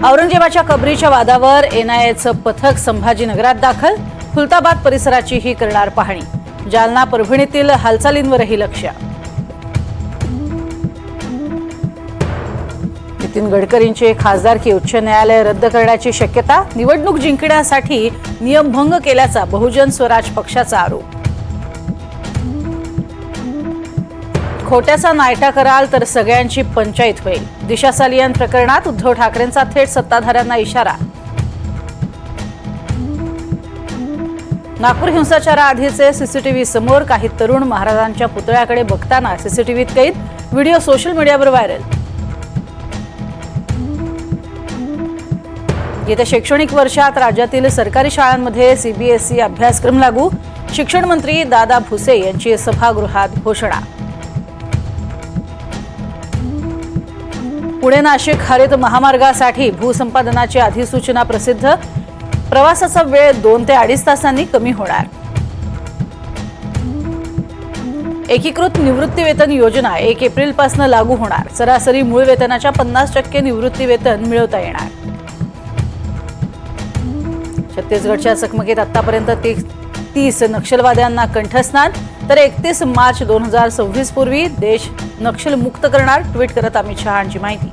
औरंगजेबाच्या कबरीच्या वादावर एनआयएचं पथक संभाजीनगरात दाखल. खुलताबाद परिसराची ही करणार पाहणी. जालना परभणीतील हालचालींवरही लक्ष. नितीन गडकरींची खासदारकी उच्च न्यायालय रद्द करण्याची शक्यता. निवडणूक जिंकण्यासाठी नियमभंग केल्याचा बहुजन स्वराज पक्षाचा आरोप. खोट्याचा नायटा कराल तर सगळ्यांची पंचायत होईल. दिशा सालियन प्रकरणात उद्धव ठाकरेंचा थेट सत्ताधाऱ्यांना इशारा. नागपूर हिंसाचाराआधीचे सीसीटीव्ही समोर. काही तरुण महाराजांच्या पुतळ्याकडे बघताना सीसीटीव्हीत कैद. व्हिडिओ सोशल मीडियावर व्हायरल. येत्या शैक्षणिक वर्षात राज्यातील सरकारी शाळांमध्ये सीबीएसई अभ्यासक्रम लागू. शिक्षण मंत्री दादा भुसे यांची सभागृहात घोषणा. पुणे नाशिक हरित महामार्गासाठी भूसंपादनाची अधिसूचना प्रसिद्ध. प्रवासाचा वेळ 2 ते 2.5 तासांनी कमी होणार. एकीकृत निवृत्ती वेतन योजना 1 एप्रिलपासून लागू होणार. सरासरी मूळ वेतनाच्या 50% निवृत्ती वेतन मिळवता येणार. छत्तीसगडच्या चकमकीत आतापर्यंत 30 नक्षलवाद्यांना कंठस्नान. तर 31 मार्च 2026 पूर्वी देश नक्षलमुक्त करणार. ट्विट करत अमित शहांची माहिती.